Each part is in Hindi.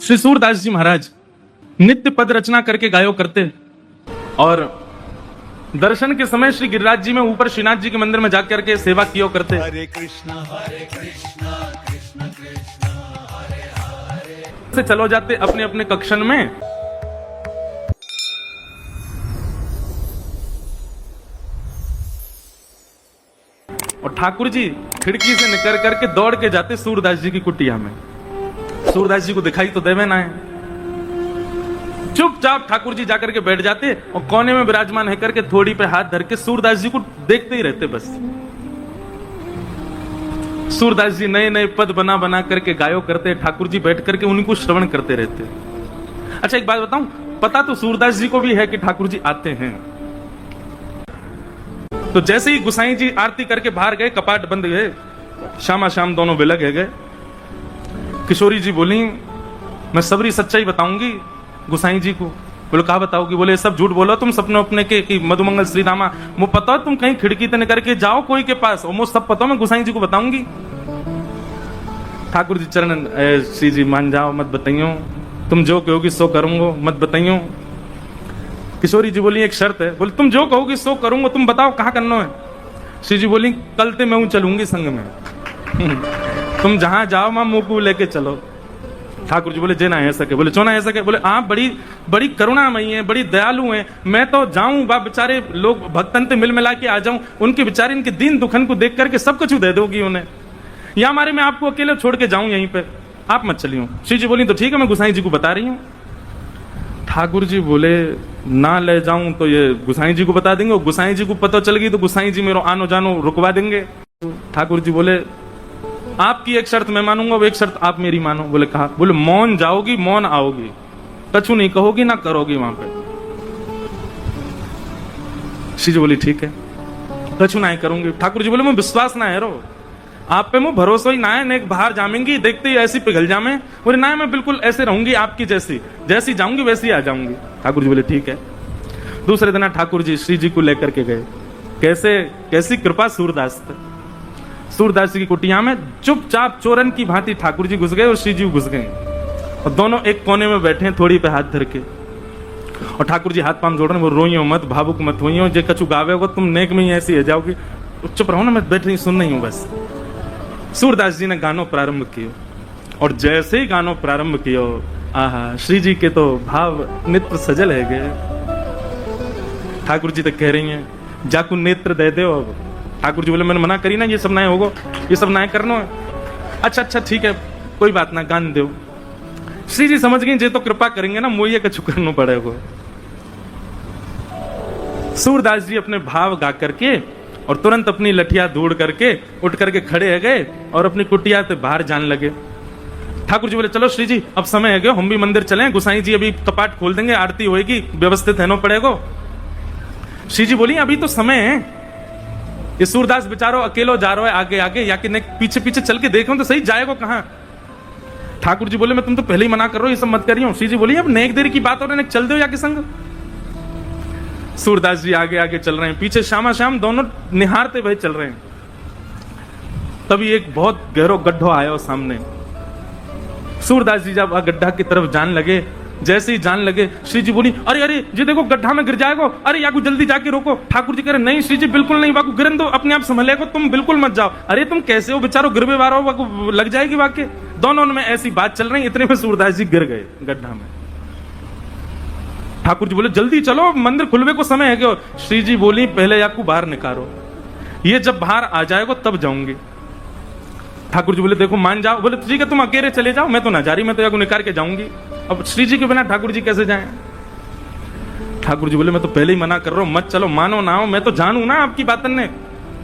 श्री सूरदास जी महाराज नित्य पद रचना करके गायो करते और दर्शन के समय श्री गिरिराज जी में ऊपर श्रीनाथ जी के मंदिर में जाकर के सेवा किया करते। हरे कृष्णा कृष्णा कृष्णा हरे हरे। से चलो जाते अपने अपने कक्षन में। और ठाकुर जी खिड़की से निकल करके दौड़ के जाते सूरदास जी की कुटिया में। सूरदास जी को दिखाई तो देवे ना है, चुपचाप ठाकुर जी जाकर के बैठ जाते और कोने में विराजमान है करके थोड़ी पे हाथ धर के सूरदास जी को देखते ही रहते बस। सूरदास जी नए नए पद बना बना करके गायो करते, ठाकुर जी बैठ करके उनको श्रवण करते रहते। अच्छा एक बात बताऊं, पता तो सूरदास जी को भी है कि ठाकुर जी आते हैं। तो जैसे ही गुसाई जी आरती करके बाहर गए, कपाट बंद गए, शामा शाम दोनों बिलग गए। किशोरी जी बोली मैं सबरी सच्चाई बताऊंगी गुसाई जी को। बोले कहा बताओगी? बोले सब झूठ बोलो तुम सपने अपने के कि मधुमंगल श्री रामा मुझे पता तुम कहीं खिड़की तने करके जाओ कोई के पास और मुझे सब पता मैं गुसाई जी को बताऊंगी। ठाकुर जी चरण श्री जी मान जाओ मत बताइयो, तुम जो कहोगी सो करूंगा मत बताइयो। किशोरी जी बोली एक शर्त है। बोले तुम जो कहोगी सो करूंगा, तुम बताओ कहाँ करना है। श्री जी बोली कल ते मैं चलूंगी संग में तुम जहां जाओ मां मुंह को लेके चलो। ठाकुर जी बोले जे ना है सके। बोले चो ना है सके? बोले आप बड़ी बड़ी करुणामयी हैं, बड़ी दयालु हैं, मैं तो जाऊं बा बेचारे लोग भक्तन ते मिल मिला के आ जाऊं, उनके बेचारे इनके दीन दुखन को देख करके सब कुछ दे दोगी उन्हें, या हमारे मैं आपको अकेले छोड़ के जाऊं यहीं पे, आप मत चलियो। श्री जी बोली तो ठीक है मैं गुसाई जी को बता रही हूँ। ठाकुर जी बोले ना ले जाऊं तो ये गुसाई जी को बता देंगे, और गुसाई जी को पता चल गई तो गुसाई जी मेरा आनो जानो रुकवा देंगे। ठाकुर जी बोले आपकी एक शर्त मैं मानूंगा, वो एक शर्त आप मेरी मानो। बोले कहा? बोले मौन जाओगी मौन आओगी, कछु नहीं कहोगी ना करोगी वहां पे। श्री जी बोली ठीक है कछु ना करूंगी। ठाकुर जी बोले मैं विश्वास ना है रो आप पे, मुझे भरोसा ही ना है, नेक बाहर जामेंगी देखते ही ऐसी पिघल जामे। बोले ना मैं बिल्कुल ऐसे रहूंगी आपकी जैसी, जैसी जाऊंगी वैसी आ जाऊंगी। ठाकुर जी बोले ठीक है। दूसरे दिन ठाकुर जी श्री जी को लेकर के गए। कैसे कैसी कृपा सूरदास सूरदास जी की कुटिया में चुपचाप चोरन की भांति ठाकुर जी घुस गए और श्री जी घुस गए, और दोनों एक कोने में बैठे हैं थोड़ी पे हाथ धर के। और ठाकुर जी हाथ पांव जोड़ रहे हैं, वो रोइयो मत भावुक मत होइयो, जे कछु गावे हो तुम नेक में ही ऐसी है जाओगी, चुप रहो ना मैं बैठ रही सुन रही हूं बस। सूरदास जी ने गानो प्रारंभ किया, और जैसे ही गानो प्रारंभ किया आहा श्री जी के तो भाव नेत्र सजल है गए। ठाकुर जी तो कह रही हैं जाकू नेत्र दे दो। अब ठाकुर जी बोले मैंने मना करी ना, ये सब ना होगो, ये सब ना करना है। अच्छा अच्छा ठीक है कोई बात ना गान दो। श्री जी समझ गई जे तो कृपा करेंगे ना मोये कछु करना पड़ेगा। सूरदास जी अपने भाव गा करके और तुरंत अपनी लठिया दूड़ करके उठ करके खड़े हो गए और अपनी कुटिया से बाहर जाने लगे। ठाकुर जी बोले चलो श्री जी अब समय है गया, हम भी मंदिर चलें, गुसाई जी अभी कपाट खोल देंगे, आरती होएगी, व्यवस्थित रहना पड़ेगा। श्री जी बोली अभी तो समय है, ये सूरदास बेचारो अकेलो जा रहा है आगे आगे, या कि पीछे पीछे चल के देखो तो सही जाएगा कहां। ठाकुर जी बोले मैं तुम तो पहले ही मना कर रहा हूं, ये सब मत करियो। श्री जी बोली अब नेक देर की बात हो रही है, चल दो या के संग। सूरदास जी आगे आगे चल रहे हैं, पीछे श्यामा श्याम दोनों निहारते हुए चल रहे हैं। तभी एक बहुत गहरा गड्ढा आया सामने। सूरदास जी जब गड्ढा की तरफ जान लगे, जैसे ही जान लगे श्री जी बोली अरे अरे जी देखो गड्ढा में गिर जाएगा, अरे याकू जल्दी जाके रोको। ठाकुर जी कह रहे नहीं श्री जी बिल्कुल नहीं, वाकू गिरन दो, अपने आप संभलेगो, तुम बिल्कुल मत जाओ। अरे तुम कैसे हो बेचारो, गिरवे वारो वाकू लग जाएगी वाके। दोनों में ऐसी बात चल रही, इतने में सूरदास जी गिर गए गड्ढा में। ठाकुर जी बोले जल्दी चलो मंदिर खुलवे को समय है क्या। श्री जी बोली पहले याकू बाहर निकालो, ये जब बाहर आ जाएगा तब जाऊंगी। ठाकुर जी बोले देखो मान जाओ। बोले ठीक है तुम अकेले चले जाओ, मैं तो ना जा रही, मैं तो याकू निकाल के जाऊंगी। अब श्री जी के बिना ठाकुर जी कैसे जाएं? ठाकुर जी बोले मैं तो पहले ही मना कर रहा हूं, मत चलो, मानो ना हो, मैं तो जानू ना आपकी बातन ने,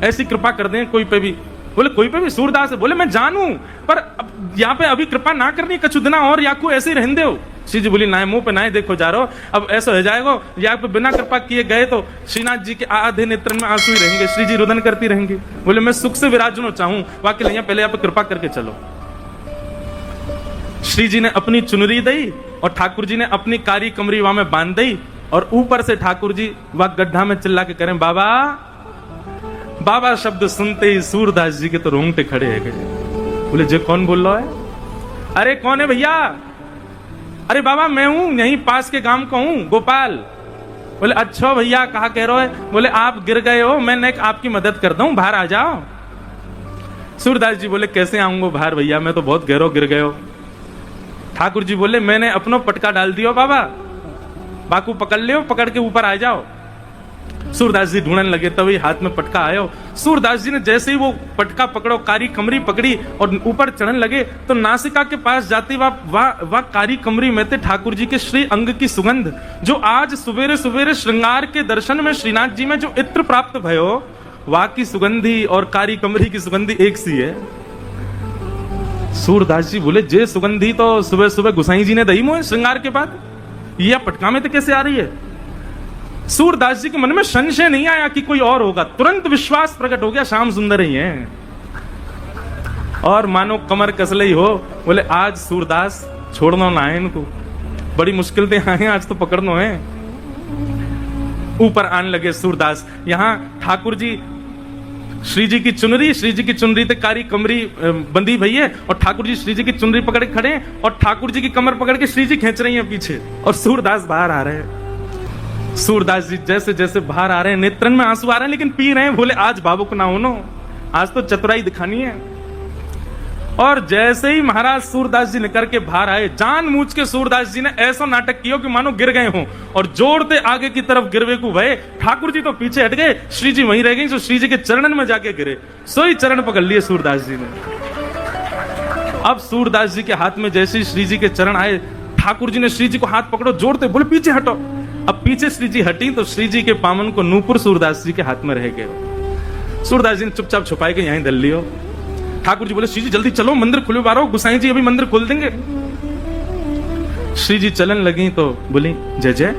ऐसी कृपा कर दें कोई पे भी। बोले कोई पे भी? सूरदास है। बोले मैं जानू पर अब यहाँ पे अभी कृपा ना करनी, कछु दिना और याकू ऐसे ही रहने दो। श्री जी बोली ना मुंह पे ना देखो जा रहा हो, अब ऐसा हो जाएगा यहाँ पे बिना कृपा किए गए तो श्रीनाथ जी के आधे नेत्र में आंसू ही रहेंगे, श्री जी रुदन करती रहेंगी। बोले मैं सुख से विराजनो चाहूं, वाकई नहीं पहले यहाँ पे कृपा करके चलो। श्री जी ने अपनी चुनरी दी और ठाकुर जी ने अपनी कारी कमरी वहां में बांध दी, और ऊपर से ठाकुर जी वह गड्ढा में चिल्ला के करें बाबा बाबा शब्द सुनते ही सूरदास जी के तो रोंगटे खड़े हो गए। बोले जे कौन बोल रहा है? अरे कौन है भैया? अरे बाबा मैं हूं यहीं पास के गांव का हूं, गोपाल। बोले अच्छा भैया कहा कह रहे हो? बोले आप गिर गए हो, मैं आपकी मदद करता हूं, बाहर आ जाओ। सूरदास जी बोले कैसे आऊंगा बाहर भैया, मैं तो बहुत गहरो गिर गए हो। ठाकुर जी बोले मैंने अपनो पटका डाल दियो बाबा, बाकू पकड़ लियो, पकड़ के ऊपर आ जाओ। सूरदास जी ढूंढने लगे, तभी हाथ में पटका आयो। सूरदास जी ने जैसे ही वो पटका पकड़ो, कारी कमरी पकड़ी और ऊपर चढ़ने लगे, तो नासिका के पास जाते वह कारी कमरी में थे ठाकुर जी के श्री अंग की सुगंध, जो आज सवेरे सवेरे श्रृंगार के दर्शन में श्रीनाथ जी में जो इत्र प्राप्त भयो, वहां की सुगंधी और कारी कमरी की सुगंधी एक सी है। सूरदास जी बोले जे सुगंधी तो सुबह सुबह गुसाई जी ने दही मोह श्रृंगार के बाद, यह पटका में तो कैसे आ रही है? सूरदास जी के मन में संशय नहीं आया कि कोई और होगा, तुरंत विश्वास प्रकट हो गया श्याम सुंदर ही है। और मानो कमर कसले ही हो, बोले आज सूरदास छोड़ना ना है इनको, बड़ी मुश्किल से आए आज तो पकड़ना है। ऊपर आने लगे सूरदास। यहां ठाकुर जी श्री जी की चुनरी ते कारी कमरी बंदी भई है, और ठाकुर जी श्री जी की चुनरी पकड़ के खड़े हैं, और ठाकुर जी की कमर पकड़ के श्री जी खींच रही हैं पीछे, और सूरदास बाहर आ रहे हैं। सूरदास जी जैसे जैसे बाहर आ रहे हैं, नेत्रन में आंसू आ रहे हैं, लेकिन पी रहे हैं। बोले आज भावुक ना होनो, आज तो चतुराई दिखानी है। और जैसे ही महाराज सूरदास जी निकल के बाहर आए, जानबूझ के सूरदास जी ने ऐसा नाटक किया कि मानो गिर गए हों, और जोड़ते आगे की तरफ गिरवे को भय। ठाकुर जी तो पीछे हट गए, श्री जी वहीं रह गई, जो श्री जी के चरणन में जाके गिरे, सोई चरण पकड़ लिए सूरदास जी ने। अब सूरदास जी के हाथ में जैसे ही श्री जी के चरण आए, ठाकुर जी ने श्री जी को हाथ पकड़ो, जोड़ते बोले पीछे हटो। अब पीछे श्री जी हटी तो श्री जी के पामन को नूपुर सूरदास जी के हाथ में रह गए। सूरदास जी ने चुपचाप छुपाए के यहीं धर लियो। ठाकुर जी बोले श्री जी जल्दी चलो, मंदिर खुले बारो, गुसाई जी अभी मंदिर खोल देंगे। श्री जी चलन लगी तो बोली जय जय,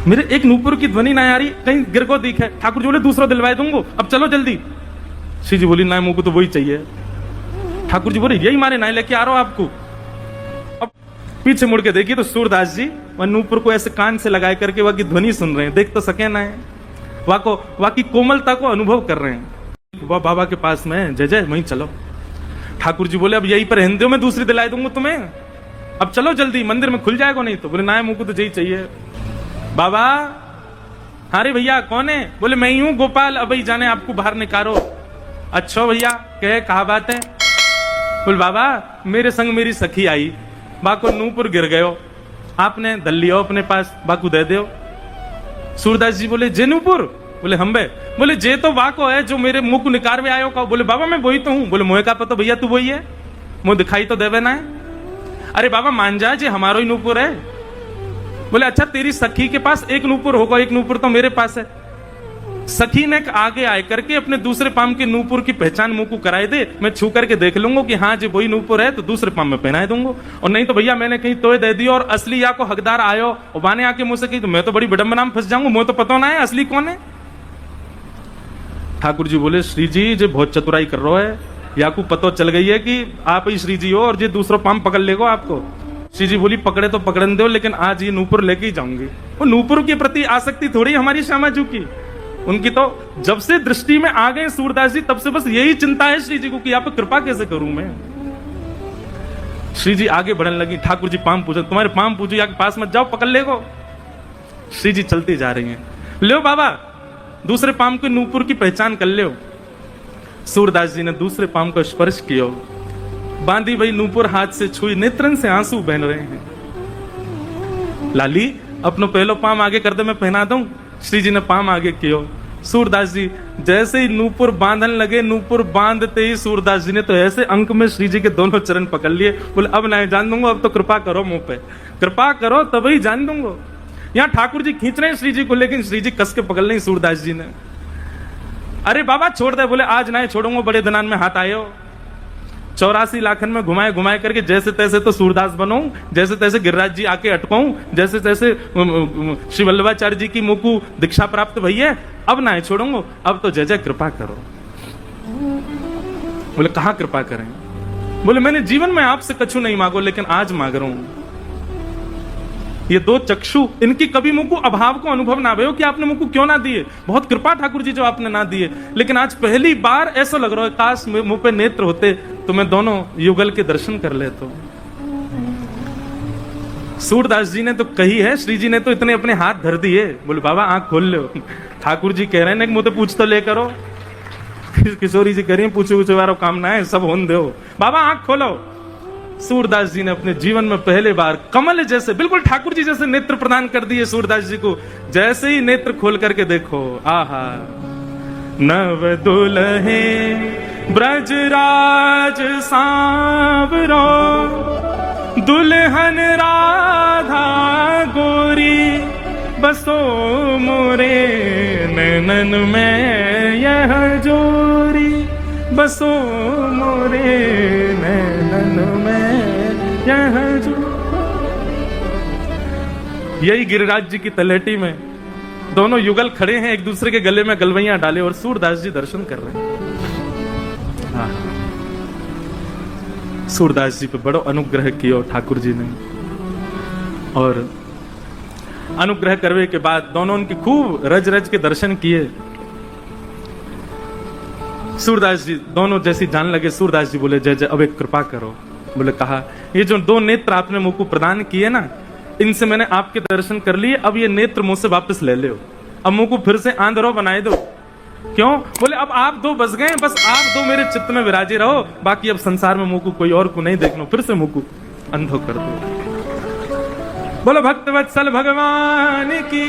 मेरे एक नूपुर की ध्वनि ना आ रही, कहीं गिर को दिखे। ठाकुर जी बोले दूसरा दिलवाए दूंगा, अब चलो जल्दी। श्री जी बोली ना मुंह को तो वही चाहिए। ठाकुर जी बोले यही मारे ना लेके आ रहा हूं आपको। अब पीछे मुड़ के देखिए तो सूरदास जी वह नूपुर को ऐसे कान से लगाए करके वह की ध्वनि सुन रहे हैं, देख तो सके ना है, वह की कोमलता को अनुभव कर रहे हैं। वह बाबा के पास में जय जय वहीं चलो। ठाकुर जी बोले अब यही पर रहने दो, मैं दूसरी दिलाई दूंगा तुम्हें, अब चलो जल्दी, मंदिर में खुल जाएगा नहीं तो। बोले ना मुंह को तो यही चाहिए। बाबा अरे भैया कौन है? बोले मैं ही हूं गोपाल, अब ही जाने आपको बाहर निकालो। अच्छा भैया कहे कहा बात है? बोले बाबा मेरे संग मेरी सखी आई, बाको नूपुर गिर गयो, आपने दल लियो अपने पास, बाकू दे दो। सूरदास जी बोले जे नूपुर? बोले हम बे। बोले जे तो वाको है जो मेरे मुंह को निकार में आयो का। बोले बाबा मैं वही तो हूं। बोले मोहे का पता भैया तू वही है, मुंह दिखाई तो देवे ना है। अरे बाबा मान जा जे हमारो ही नूपुर है। बोले अच्छा तेरी सखी के पास एक नूपुर होगा, एक नूपुर तो मेरे पास है। सखी ने आगे आए करके अपने दूसरे पाम के नूपुर की पहचान मुंह को कराए दे, मैं छू करके देख लूंगा कि हाँ जी वही नूपुर है, तो दूसरे पाम में पहनाए दूंगा, और नहीं तो भैया मैंने कहीं तोय दे दी और असली या को हकदार आयो और बाने आके मुझसे कही तो मैं तो बड़ी विडंबना में फंस जाऊंगा, मुझे तो पता ना है असली कौन है। ठाकुर जी बोले श्री जी जो बहुत चतुराई कर रहा है, या को पता चल गई है कि आप ही श्री जी हो और ये दूसरा पाम पकड़ लेगो आपको। श्री जी बोली पकड़े तो पकड़न दो, लेकिन आज ये नूपुर लेके ही जाऊंगी। वो नूपुर के प्रति आसक्ति थोड़ी हमारी श्यामाजू की, उनकी तो जब से दृष्टि में आ गए सूरदास जी तब से बस यही चिंता है श्री जी को कि आप कृपा कैसे करूं मैं। श्री जी आगे बढ़ने लगी। ठाकुर जी पाम पूछे, तुम्हारे पाम पूछो या पास मत जाओ, पकड़ लेगो। श्री जी चलती जा रही हैं। लो बाबा दूसरे पाम के नूपुर की पहचान कर लो। सूरदास जी ने दूसरे पाम को स्पर्श किया, बांधी भाई नूपुर हाथ से छुई, नेत्रन से आंसू बहन रहे हैं। लाली अपनो पहलो पाम आगे कर दे, मैं पहना दूं। श्री जी ने पाम आगे कियो। सूरदास जी जैसे ही नूपुर बांधन लगे, नूपुर बांधते ही सूरदास जी ने तो ऐसे अंक में श्री जी के दोनों चरण पकड़ लिए। बोले अब नहीं जान दूंगा, अब तो कृपा करो मुंह पे, कृपा करो तभी जान दूंगा। यहाँ ठाकुर जी खींच रहे हैं श्री जी को, लेकिन श्री जी कस के पकड़ लें सूरदास जी ने। अरे बाबा छोड़ दे। बोले आज नहीं छोड़ूंगा, बड़े दिनान में हाथ आयो। 84 लाखन में घुमाए घुमाए करके जैसे तैसे तो सूरदास बनो, जैसे तैसे गिरिराज जी आके अटकाऊं, जैसे तैसे श्री वल्लभाचार्य जी की मुंह को दीक्षा प्राप्त भई है, अब ना छोड़ूंगा, अब तो जय जय कृपा करो। बोले कहां कृपा करें? बोले मैंने जीवन में आपसे कछु नहीं मांगो, लेकिन आज मांग रहा हूं। ये दो चक्षु, इनकी कभी मुंह को अभाव को अनुभव ना भयो कि आपने मुंह को क्यों ना दिए। बहुत कृपा ठाकुर जी जो आपने ना दिए, लेकिन आज पहली बार ऐसा लग रहा है काश मुंह पे नेत्र होते तो मैं दोनों युगल के दर्शन कर लेता। सूरदास जी ने तो कही है, श्री जी ने तो इतने अपने हाथ धर दिए। बोले बाबा आंख खोल लो। ठाकुर जी कह रहे हैं कि मुझे पूछ तो ले करो। किशोरी जी कह रही है पूछे पूछे वारो काम ना है, सब होन दो, बाबा आंख खोलो। सूरदास जी ने अपने जीवन में पहले बार कमल जैसे, बिल्कुल ठाकुर जी जैसे नेत्र प्रदान कर दिए सूरदास जी को। जैसे ही नेत्र खोल करके देखो, आहा, नव दुल्हे ब्रजराज सांवरो, दुल्हन राधा गोरी, बसो मोरे नैनन में यह जोरी, बसो मोरे नैनन में यह जोरी। यही गिरिराज जी की तलेटी में दोनों युगल खड़े हैं, एक दूसरे के गले में गलवैयां डाले और सूरदास जी दर्शन कर रहे हैं। सूरदास जी पे बड़ो अनुग्रह किया ठाकुर जी ने, और अनुग्रह करने के बाद दोनों उनके खूब रज रज के दर्शन किए। सूरदास जी दोनों जैसी जान लगे, सूरदास जी बोले जय जय अब एक कृपा करो। बोले कहा, ये जो दो नेत्र आपने मुझ को प्रदान किए ना, इनसे मैंने आपके दर्शन कर लिए, अब ये नेत्र मुझसे वापस ले लो, अब मुझ को फिर से आंधरो बनाए दो। क्यों? बोले अब आप दो बस गए, बस आप दो मेरे चित्त में विराजे रहो, बाकी अब संसार में मुझ को कोई और को नहीं देखना, फिर से मुझ को अंधो कर दो। बोलो भक्त वत्सल भगवान की।